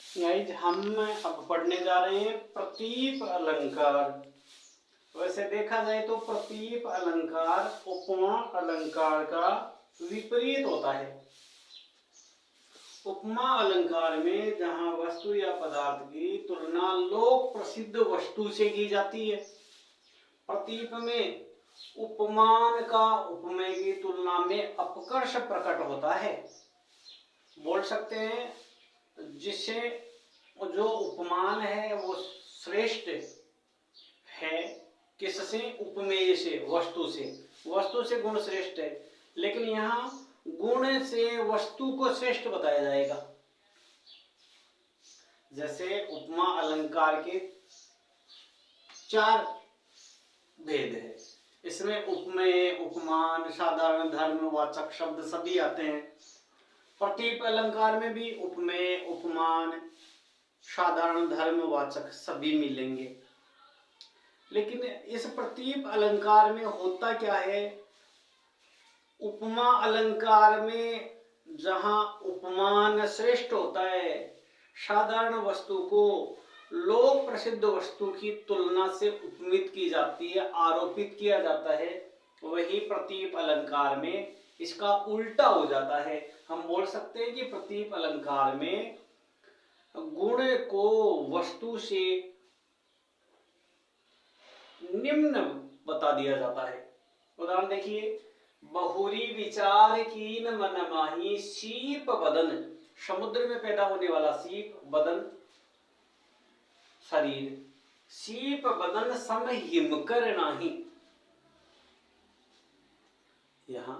Guys हम अब पढ़ने जा रहे हैं प्रतीप अलंकार। वैसे देखा जाए तो प्रतीप अलंकार उपमा अलंकार का विपरीत होता है। उपमा अलंकार में जहां वस्तु या पदार्थ की तुलना लोक प्रसिद्ध वस्तु से की जाती है, प्रतीप में उपमान का उपमेय की तुलना में अपकर्ष प्रकट होता है। बोल सकते हैं जिससे जो उपमान है वो श्रेष्ठ है। किससे? उपमेय से, वस्तु से। वस्तु से गुण श्रेष्ठ है, लेकिन यहाँ गुण से वस्तु को श्रेष्ठ बताया जाएगा। जैसे उपमा अलंकार के 4 भेद है। इसमें उपमेय, उपमान, साधारण, धर्मवाचक शब्द सभी आते हैं। प्रतीप अलंकार में भी उपमेय, उपमान, साधारण, धर्मवाचक सभी मिलेंगे। लेकिन इस प्रतीप अलंकार में होता क्या है? उपमा अलंकार में जहां उपमान श्रेष्ठ होता है, साधारण वस्तु को लोक प्रसिद्ध वस्तु की तुलना से उपमित की जाती है, आरोपित किया जाता है, वही प्रतीप अलंकार में इसका उल्टा हो जाता है। हम बोल सकते हैं कि प्रतीप अलंकार में गुण को वस्तु से निम्न बता दिया जाता है। उदाहरण देखिए, बहुरी विचार कीन मन माही, सीप बदन, समुद्र में पैदा होने वाला सीप, बदन शरीर, सीप बदन सम हिमकर नाही। यहां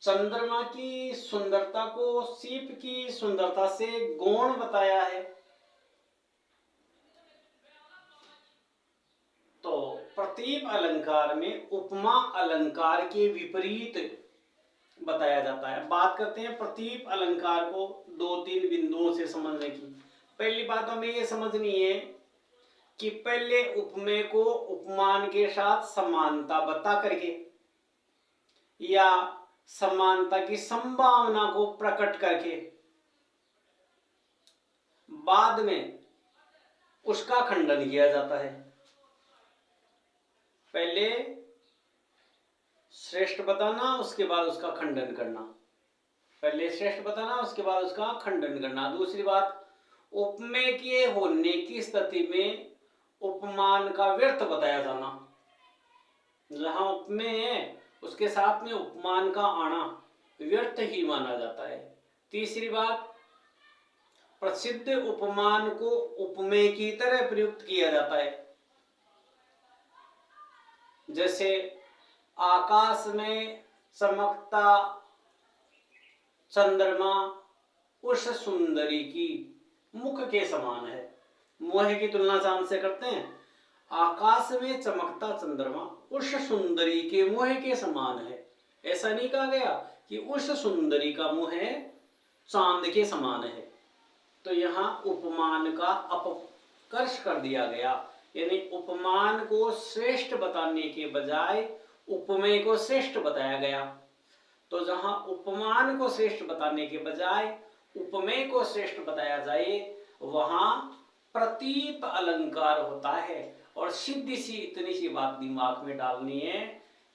चंद्रमा की सुंदरता को सीप की सुंदरता से गौण बताया है। तो प्रतीप अलंकार में उपमा अलंकार के विपरीत बताया जाता है। बात करते हैं प्रतीप अलंकार को 2-3 बिंदुओं से समझने की। पहली बात हमें यह समझनी है कि पहले उपमेय को उपमान के साथ समानता बता करके या समानता की संभावना को प्रकट करके बाद में उसका खंडन किया जाता है। पहले श्रेष्ठ बताना, उसके बाद उसका खंडन करना। पहले श्रेष्ठ बताना, उसके बाद उसका खंडन करना। दूसरी बात, उपमेय के होने की स्थिति में उपमान का व्यर्थ बताया जाना। जहां उपमेय है उसके साथ में उपमान का आना व्यर्थ ही माना जाता है। तीसरी बात, प्रसिद्ध उपमान को उपमेय की तरह प्रयुक्त किया जाता है। जैसे आकाश में चमकता चंद्रमा उस सुंदरी की मुख के समान है। मुह की तुलना चांद से करते हैं। आकाश में चमकता चंद्रमा उस सुंदरी के मुह के समान है। ऐसा नहीं कहा गया कि उस सुंदरी का मुह चांद के समान है। तो यहाँ उपमान का अपकर्ष कर दिया गया, यानी उपमान को श्रेष्ठ बताने के बजाय उपमेय को श्रेष्ठ बताया गया। तो जहां उपमान को श्रेष्ठ बताने के बजाय उपमेय को श्रेष्ठ बताया जाए, वहां प्रतीप अलंकार होता है। और सीधी सी इतनी सी बात दिमाग में डालनी है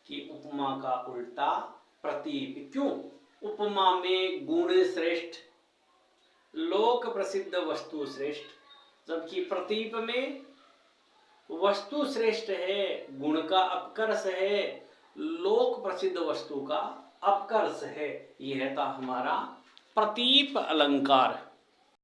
कि उपमा का उल्टा प्रतीप। क्यों? उपमा में गुण श्रेष्ठ, लोक प्रसिद्ध वस्तु श्रेष्ठ, जबकि प्रतीप में वस्तु श्रेष्ठ है, गुण का अपकर्ष है, लोक प्रसिद्ध वस्तु का अपकर्ष है। यह था हमारा प्रतीप अलंकार।